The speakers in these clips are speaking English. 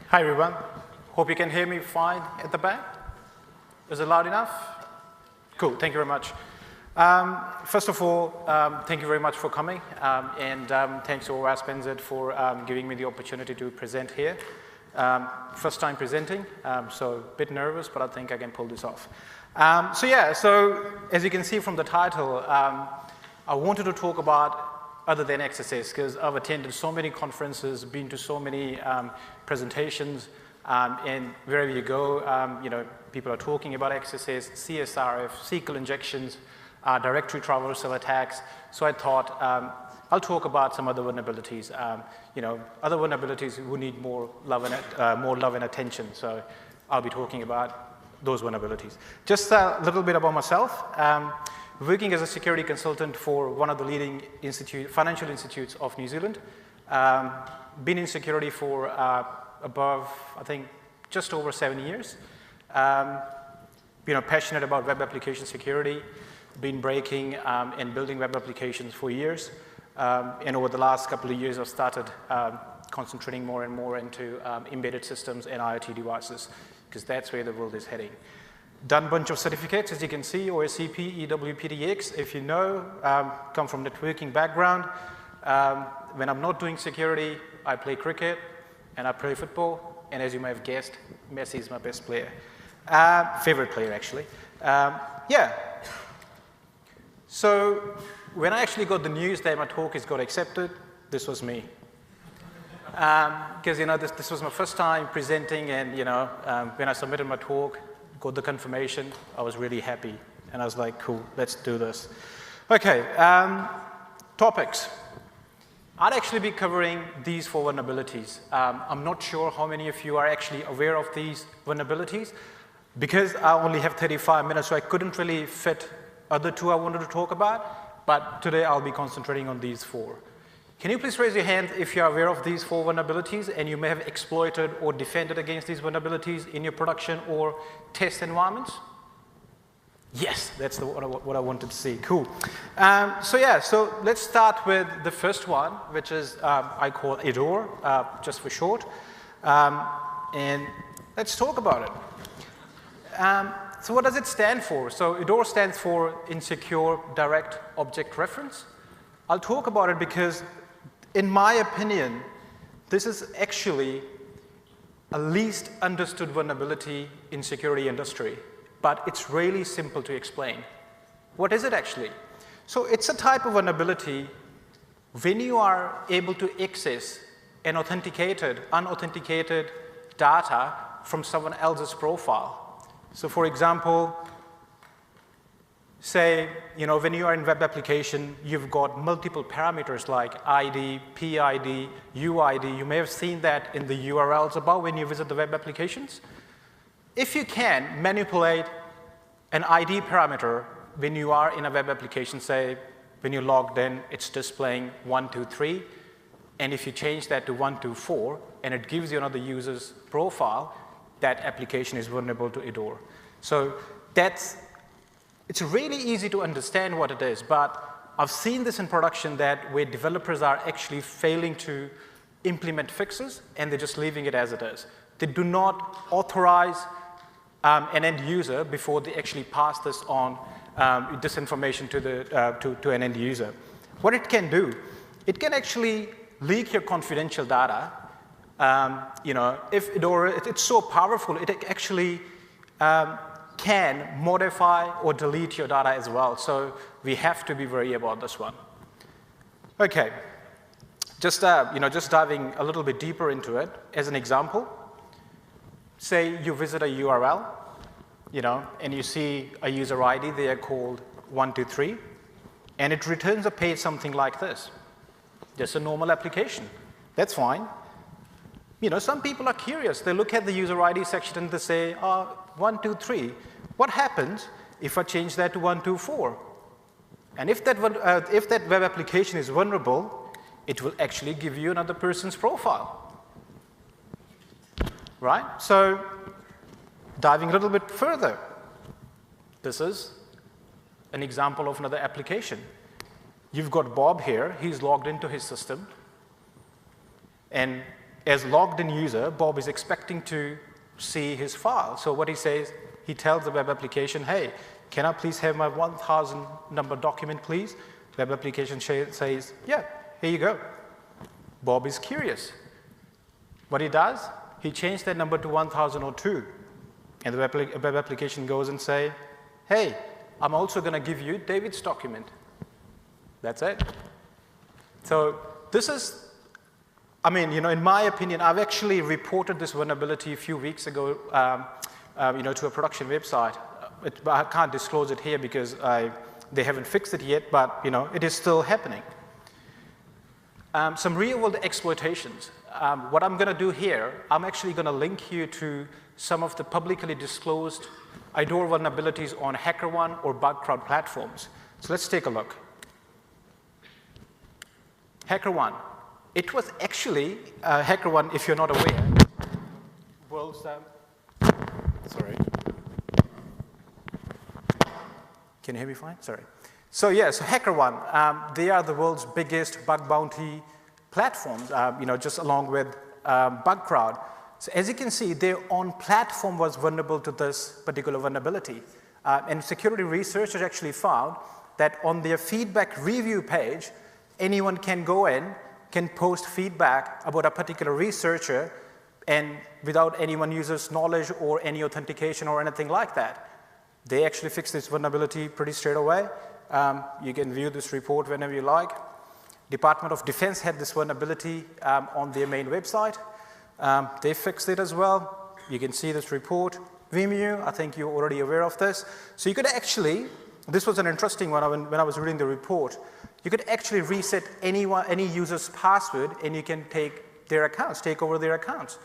Hi, everyone. Hope you can hear me fine at the back. Is it loud enough? Cool. Thank you very much. First of all, thank you very much for coming, and thanks to OWASP NZ for giving me the opportunity to present here. First time presenting, so a bit nervous, but I think I can pull this off. So as you can see from the title, I wanted to talk about other than XSS, because I've attended so many conferences, been to so many presentations, and wherever you go, people are talking about XSS, CSRF, SQL injections, directory traversal attacks. So I thought I'll talk about some other vulnerabilities, other vulnerabilities who need more love and attention. So I'll be talking about those vulnerabilities. Just a little bit about myself. Working as a security consultant for one of the leading financial institutes of New Zealand. Been in security for above, I think, just over 7 years. Passionate about web application security. Been breaking and building web applications for years. And over the last couple of years, I've started concentrating more and more into embedded systems and IoT devices, because that's where the world is heading. Done a bunch of certificates, as you can see, OSCP, EWPTX. If you know, come from networking background. When I'm not doing security, I play cricket and I play football. And as you may have guessed, Messi is my best player. Favorite player, actually. So when I actually got the news that my talk is got accepted, this was me. Because this was my first time presenting, and when I submitted my talk, got the confirmation, I was really happy. And I was like, cool, let's do this. Okay, topics. I'll actually be covering these 4 vulnerabilities. I'm not sure how many of you are actually aware of these vulnerabilities. Because I only have 35 minutes, so I couldn't really fit other 2 I wanted to talk about. But today I'll be concentrating on these 4. Can you please raise your hand if you're aware of these 4 vulnerabilities and you may have exploited or defended against these vulnerabilities in your production or test environments? Yes, that's what I wanted to see. Cool. So let's start with the first one, which is I call IDOR, just for short. And let's talk about it. So what does it stand for? So IDOR stands for Insecure Direct Object Reference. I'll talk about it because, in my opinion, this is actually a least understood vulnerability in security industry, but it's really simple to explain. What is it actually? So it's a type of vulnerability when you are able to access an unauthenticated data from someone else's profile. So for example, say, when you are in web application, you've got multiple parameters like ID, PID, UID. You may have seen that in the URLs above when you visit the web applications. If you can manipulate an ID parameter when you are in a web application, say, when you're logged in, it's displaying 123. And if you change that to 124, and it gives you another user's profile, that application is vulnerable to IDOR. So it's really easy to understand what it is, but I've seen this in production where developers are actually failing to implement fixes, and they're just leaving it as it is. They do not authorize an end user before they actually pass this on, this information to an end user. What it can do, it can actually leak your confidential data. If IDOR, it's so powerful, it actually can modify or delete your data as well. So we have to be wary about this one. Okay, just diving a little bit deeper into it. As an example, say you visit a URL, and you see a user ID there called 123, and it returns a page something like this. Just a normal application. That's fine. Some people are curious. They look at the user ID section and they say, 123. What happens if I change that to 124? And if that web application is vulnerable, it will actually give you another person's profile. Right? So diving a little bit further, this is an example of another application. You've got Bob here. He's logged into his system. And as logged in user, Bob is expecting to see his file. So what he says, he tells the web application, hey, can I please have my 1000 number document, please? Web application says, yeah, here you go. Bob is curious. What he does, he changed that number to 1002. And the web application goes and say, hey, I'm also going to give you David's document. That's it. So this is, I mean, in my opinion, I've actually reported this vulnerability a few weeks ago, to a production website. I can't disclose it here because they haven't fixed it yet, but, it is still happening. Some real-world exploitations. What I'm going to do here, I'm actually going to link you to some of the publicly disclosed IDOR vulnerabilities on HackerOne or Bugcrowd platforms. So let's take a look. HackerOne. It was actually, HackerOne, if you're not aware, world's, sorry. Can you hear me fine? Sorry. So yeah, so HackerOne, they are the world's biggest bug bounty platforms, just along with Bugcrowd. So as you can see, their own platform was vulnerable to this particular vulnerability. And security researchers actually found that on their feedback review page, anyone can go in, can post feedback about a particular researcher, and without anyone user's knowledge or any authentication or anything like that. They actually fixed this vulnerability pretty straight away. You can view this report whenever you like. Department of Defense had this vulnerability on their main website. They fixed it as well. You can see this report. Vimeo, I think you're already aware of this. So you could actually, this was an interesting one when I was reading the report, you could actually reset any user's password and you can take their accounts, take over their accounts.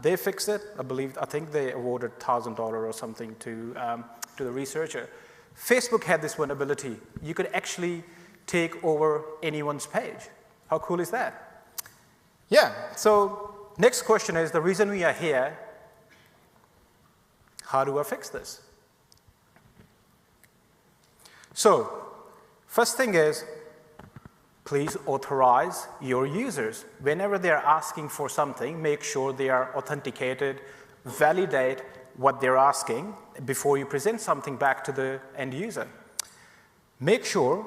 They fixed it. I think they awarded $1,000 or something to the researcher. Facebook had this vulnerability. You could actually take over anyone's page. How cool is that? Yeah, so next question is, the reason we are here, how do I fix this? So, first thing is, please authorize your users. Whenever they're asking for something, make sure they are authenticated, validate what they're asking before you present something back to the end user. Make sure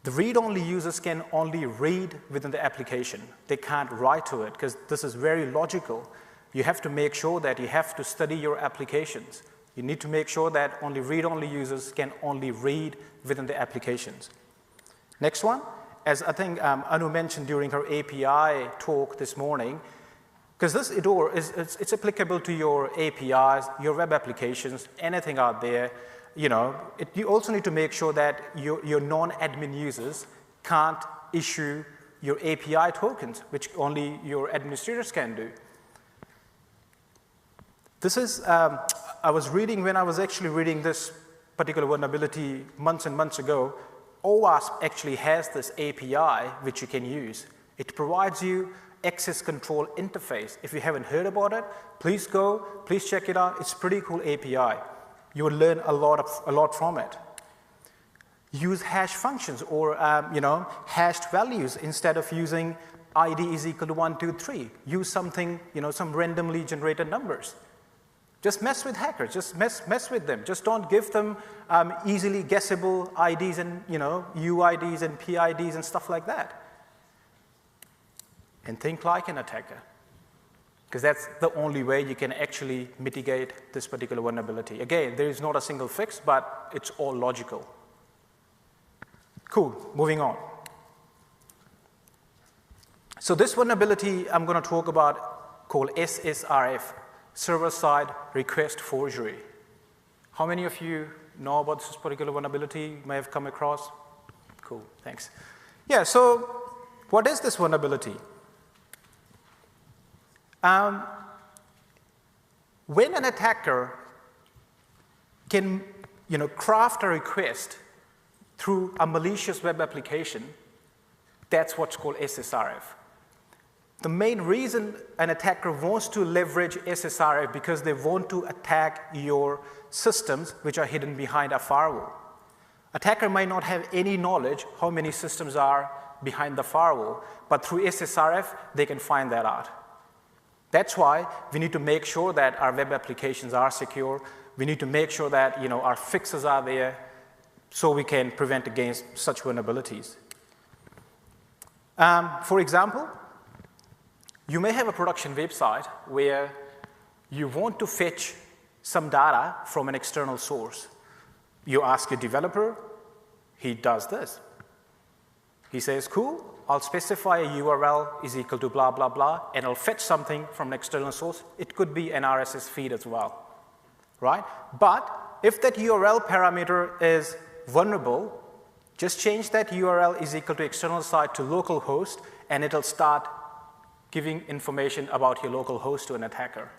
the read-only users can only read within the application. They can't write to it because this is very logical. You have to make sure that you have to study your applications. You need to make sure that only read-only users can only read within the applications. Next one, as I think Anu mentioned during her API talk this morning, because this IDOR it's applicable to your APIs, your web applications, anything out there. You also need to make sure that your non-admin users can't issue your API tokens, which only your administrators can do. This is, I was reading, when I was actually reading this particular vulnerability months and months ago, OWASP actually has this API which you can use. It provides you access control interface. If you haven't heard about it, please check it out. It's a pretty cool API. You will learn a lot from it. Use hash functions or hashed values instead of using ID is equal to 1, 2, 3. Use something, some randomly generated numbers. Just mess with hackers. Just mess with them. Just don't give them easily guessable IDs and UIDs and PIDs and stuff like that. And think like an attacker, because that's the only way you can actually mitigate this particular vulnerability. Again, there is not a single fix, but it's all logical. Cool, moving on. So this vulnerability I'm going to talk about called SSRF, server-side request forgery. How many of you know about this particular vulnerability? You may have come across? Cool, thanks. Yeah, so what is this vulnerability? When an attacker can, craft a request through a malicious web application, that's what's called SSRF. The main reason an attacker wants to leverage SSRF because they want to attack your systems which are hidden behind a firewall. Attacker might not have any knowledge how many systems are behind the firewall, but through SSRF, they can find that out. That's why we need to make sure that our web applications are secure. We need to make sure that our fixes are there so we can prevent against such vulnerabilities. For example, you may have a production website where you want to fetch some data from an external source. You ask your developer, he does this. He says, cool, I'll specify a URL is equal to blah, blah, blah, and I'll fetch something from an external source. It could be an RSS feed as well, right? But if that URL parameter is vulnerable, just change that URL is equal to external site to localhost, and it'll start giving information about your local host to an attacker.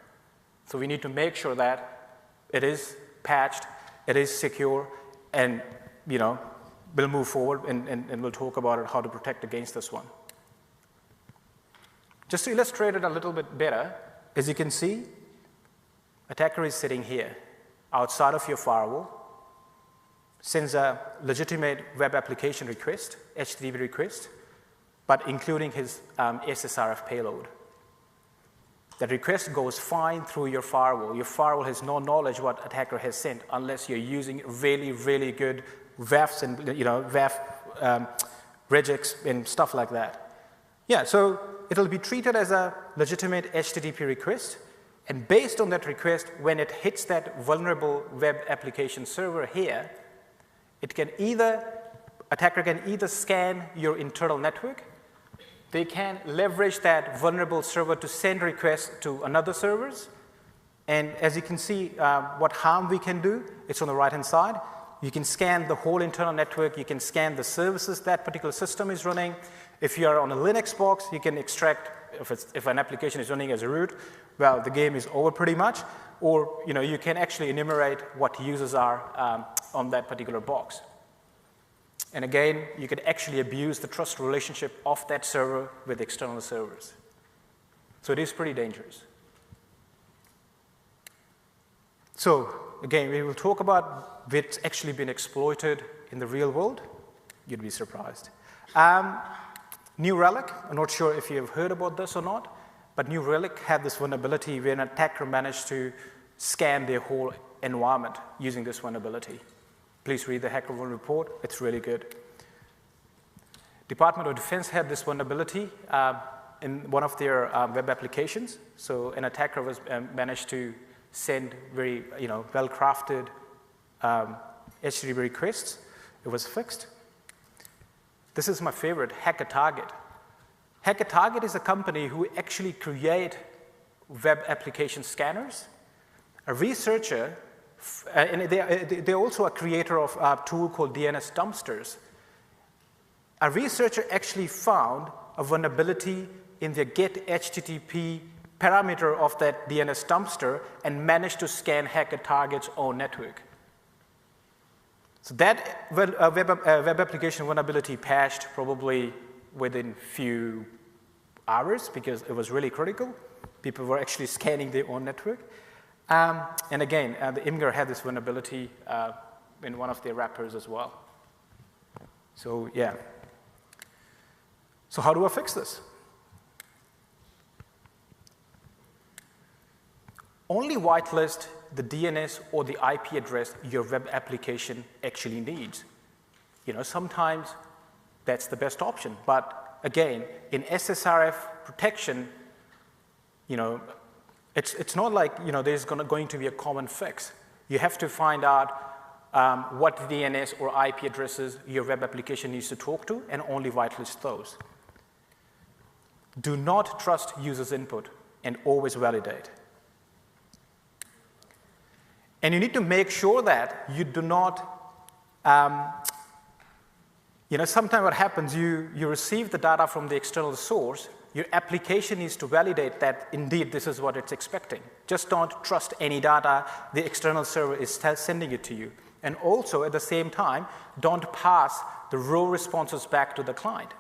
So we need to make sure that it is patched, it is secure, and we'll move forward and we'll talk about it, how to protect against this one. Just to illustrate it a little bit better, as you can see, attacker is sitting here outside of your firewall, sends a legitimate web application request, HTTP request, but including his SSRF payload. That request goes fine through your firewall. Your firewall has no knowledge what attacker has sent unless you're using really, really good WAFs and WAF regex and stuff like that. Yeah, so it'll be treated as a legitimate HTTP request, and based on that request, when it hits that vulnerable web application server here, attacker can either scan your internal network. They can leverage that vulnerable server to send requests to another servers. And as you can see, what harm we can do, it's on the right-hand side. You can scan the whole internal network. You can scan the services that particular system is running. If you are on a Linux box, you can extract, if an application is running as a root, well, the game is over pretty much. Or you can actually enumerate what users are on that particular box. And again, you can actually abuse the trust relationship of that server with external servers. So it is pretty dangerous. So again, we will talk about what's actually been exploited in the real world. You'd be surprised. New Relic, I'm not sure if you have heard about this or not, but New Relic had this vulnerability where an attacker managed to scan their whole environment using this vulnerability. Please read the HackerOne report. It's really good. Department of Defense had this vulnerability in one of their web applications. So an attacker was managed to send very well-crafted HTTP requests. It was fixed. This is my favorite, HackerTarget. HackerTarget is a company who actually create web application scanners. A researcher, and they're also a creator of a tool called DNS dumpsters. A researcher actually found a vulnerability in the get HTTP parameter of that DNS dumpster and managed to scan HackerTarget's own network. So that web application vulnerability patched probably within few hours because it was really critical. People were actually scanning their own network. And again, the Imgur had this vulnerability in one of their wrappers as well. So yeah. So how do I fix this? Only whitelist the DNS or the IP address your web application actually needs. Sometimes that's the best option. But again, in SSRF protection, it's not like there's going to be a common fix. You have to find out what DNS or IP addresses your web application needs to talk to and only whitelist those. Do not trust users' input and always validate. And you need to make sure that you do not, sometimes what happens, you receive the data from the external source, your application needs to validate that indeed this is what it's expecting. Just don't trust any data the external server is sending it to you. And also at the same time, don't pass the raw responses back to the client.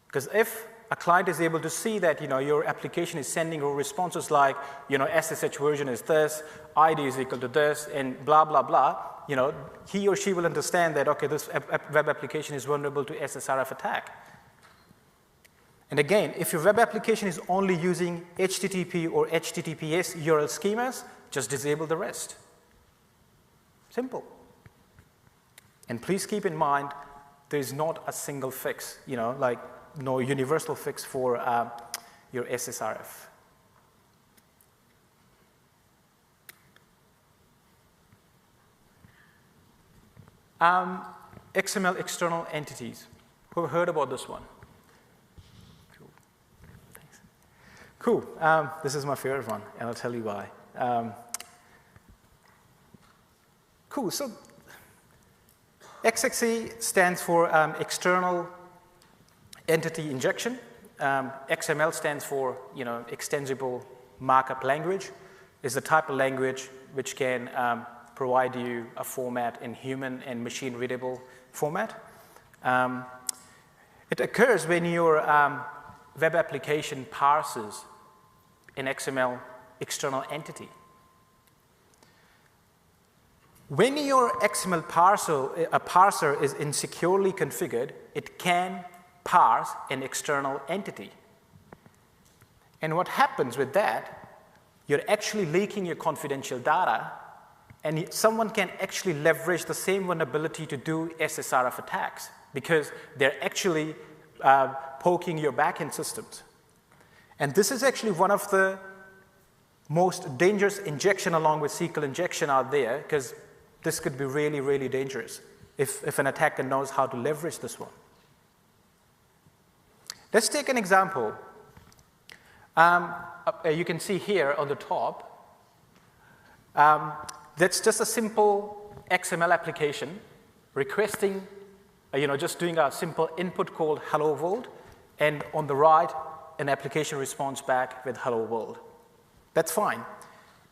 Because if a client is able to see that your application is sending raw responses like SSH version is this, ID is equal to this, and blah, blah, blah, he or she will understand that, okay, this web application is vulnerable to SSRF attack. And again, if your web application is only using HTTP or HTTPS URL schemas, just disable the rest. Simple. And please keep in mind, there is not a single fix, like no universal fix for your SSRF. XML external entities. Who heard about this one? Cool. Thanks. Cool. This is my favorite one, and I'll tell you why. Cool. So XXE stands for external entity injection. XML stands for extensible markup language. Is the type of language which can provide you a format in human and machine readable format. It occurs when your web application parses an XML external entity. When your XML parser is insecurely configured, it can parse an external entity. And what happens with that, you're actually leaking your confidential data, and someone can actually leverage the same vulnerability to do SSRF attacks because they're actually poking your backend systems. And this is actually one of the most dangerous injection along with SQL injection out there, because this could be really, really dangerous if an attacker knows how to leverage this one. Let's take an example. You can see here on the top, that's just a simple XML application requesting, just doing a simple input called hello world, and on the right, an application responds back with hello world. That's fine.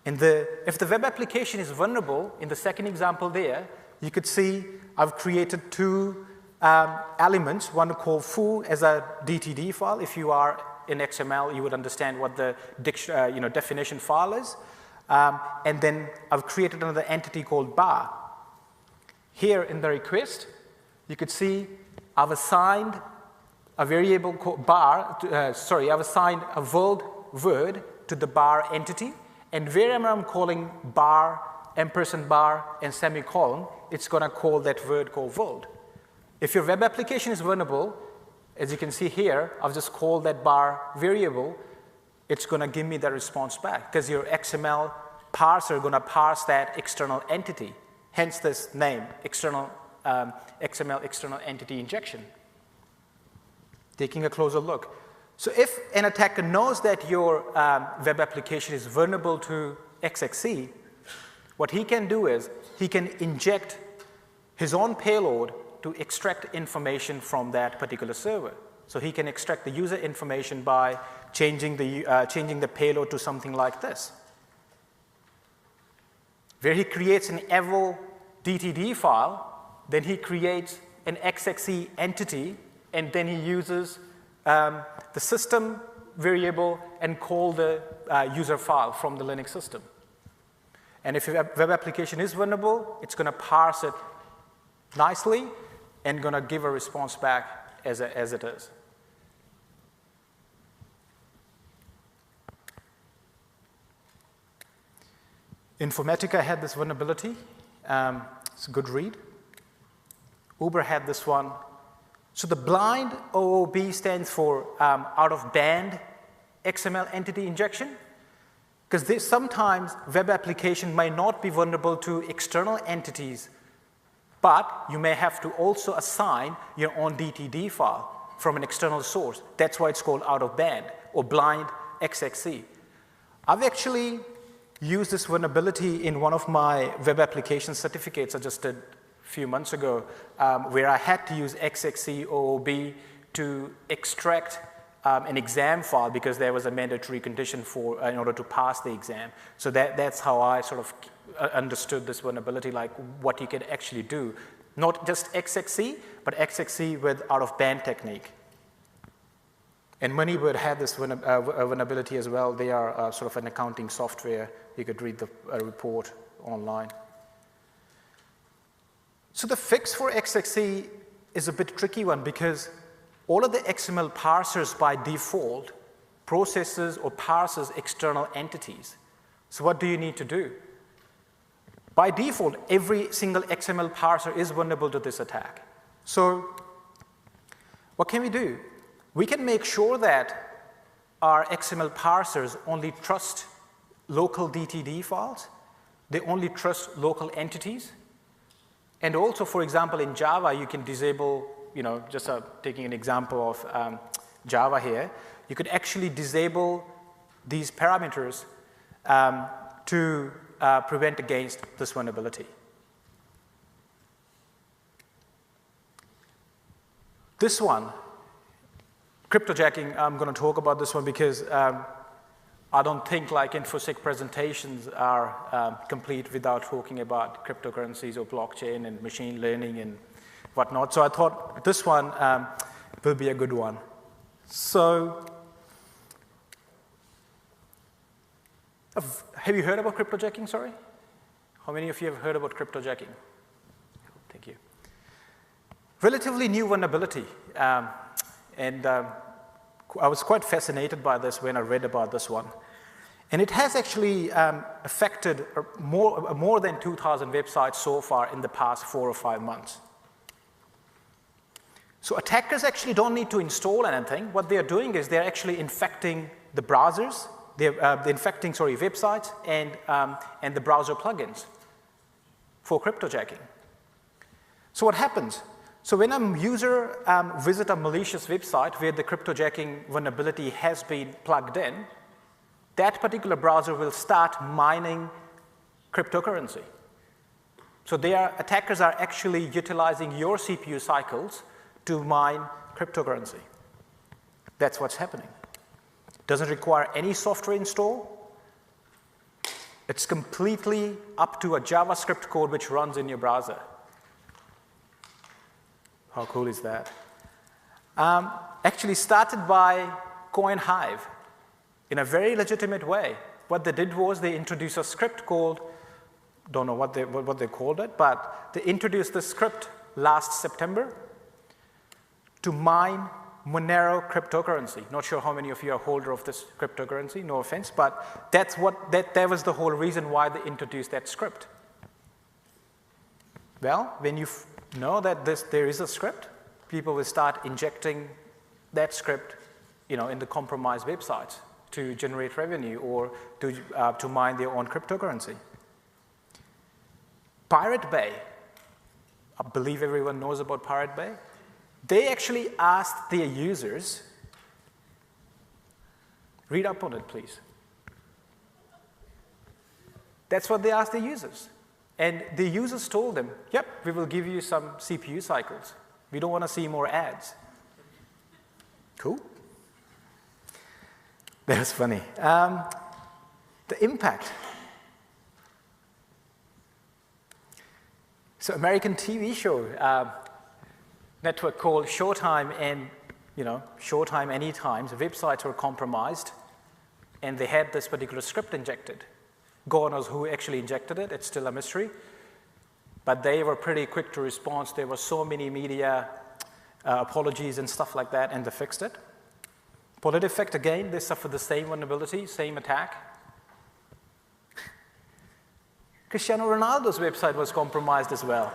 If the web application is vulnerable, in the second example there, you could see I've created two elements, one called foo as a DTD file. If you are in XML, you would understand what the definition file is. And then I've created another entity called bar. Here in the request, you could see I've assigned a variable called bar, I've assigned a world word to the bar entity. And wherever I'm calling bar, ampersand bar, and semicolon, it's going to call that word called world. If your web application is vulnerable, as you can see here, I've just called that bar variable. It's going to give me the response back because your XML parser is going to parse that external entity. Hence this name, XML external entity injection. Taking a closer look. So if an attacker knows that your web application is vulnerable to XXE, what he can do is he can inject his own payload to extract information from that particular server. So he can extract the user information by changing the payload to something like this, where he creates an eval DTD file, then he creates an XXE entity, and then he uses the system variable and call the user file from the Linux system. And if your web application is vulnerable, it's going to parse it nicely and going to give a response back as it is. Informatica had this vulnerability. It's a good read. Uber had this one. So the blind OOB stands for out-of-band XML entity injection, because sometimes web application might not be vulnerable to external entities, but you may have to also assign your own DTD file from an external source. That's why it's called out-of-band or blind XXE. I've actually used this vulnerability in one of my web application certificates I just did a few months ago, where I had to use XXE OOB to extract an exam file because there was a mandatory condition in order to pass the exam. So that's how I sort of understood this vulnerability, like what you can actually do. Not just XXE, but XXE with out-of-band technique. And Moneybird had this vulnerability as well. They are sort of an accounting software. You could read the report online. So the fix for XXE is a bit tricky one because all of the XML parsers by default processes or parses external entities. So what do you need to do? By default, every single XML parser is vulnerable to this attack. So what can we do? We can make sure that our XML parsers only trust local DTD files. They only trust local entities. And also, for example, in Java, you can disable, just taking an example of Java here, you could actually disable these parameters to prevent against this vulnerability. This one, cryptojacking, I'm going to talk about this one because I don't think like InfoSec presentations are complete without talking about cryptocurrencies or blockchain and machine learning and whatnot. So I thought this one will be a good one. So have you heard about cryptojacking, sorry? How many of you have heard about cryptojacking? Thank you. Relatively new vulnerability. And I was quite fascinated by this when I read about this one. And it has actually affected more than 2,000 websites so far in the past 4 or 5 months. So attackers actually don't need to install anything. What they're doing is they're actually infecting the browsers. They're infecting, websites and the browser plugins for cryptojacking. So what happens? So when a user visits a malicious website where the cryptojacking vulnerability has been plugged in, that particular browser will start mining cryptocurrency. So attackers are actually utilizing your CPU cycles to mine cryptocurrency. That's what's happening. Doesn't require any software install. It's completely up to a JavaScript code which runs in your browser. How cool is that? Actually started by CoinHive in a very legitimate way. What they did was they introduced a script called, don't know what they called it, but they introduced the script last September to mine Monero cryptocurrency. Not sure how many of you are holder of this cryptocurrency, no offense, but that was the whole reason why they introduced that script. Well, when you know that there is a script, people will start injecting that script, in the compromised websites to generate revenue or to mine their own cryptocurrency. Pirate Bay, I believe everyone knows about Pirate Bay. They actually asked their users, read up on it, please. That's what they asked their users. And the users told them, yep, we will give you some CPU cycles. We don't want to see more ads. Cool. That was funny. The impact. So American TV show network called Showtime, and Showtime Anytime, the websites were compromised, and they had this particular script injected. God knows who actually injected it. It's still a mystery. But they were pretty quick to respond. There were so many media apologies and stuff like that, and they fixed it. PolitiFact, again, they suffered the same vulnerability, same attack. Cristiano Ronaldo's website was compromised as well.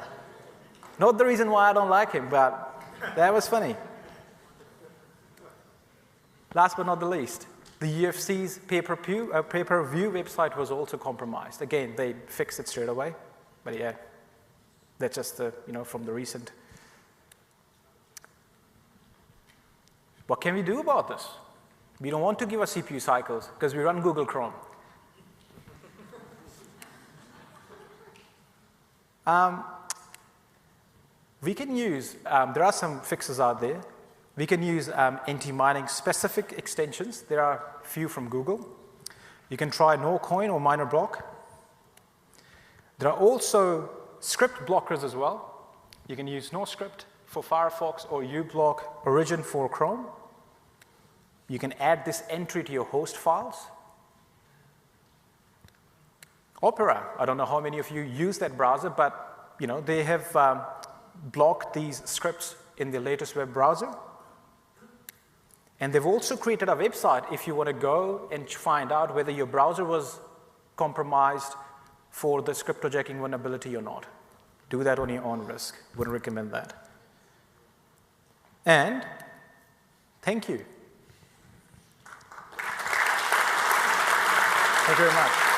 Not the reason why I don't like him, but that was funny. Last but not the least, the UFC's pay-per-view website was also compromised. Again, they fixed it straight away. But yeah, that's just from the recent. What can we do about this? We don't want to give us CPU cycles because we run Google Chrome. We can use, there are some fixes out there. We can use anti-mining specific extensions. There are a few from Google. You can try NoCoin or MinerBlock. There are also script blockers as well. You can use NoScript for Firefox or uBlock Origin for Chrome. You can add this entry to your host files. Opera, I don't know how many of you use that browser, but they have blocked these scripts in the latest web browser. And they've also created a website if you want to go and find out whether your browser was compromised for this cryptojacking vulnerability or not. Do that on your own risk. Wouldn't recommend that. And thank you. Thank you very much.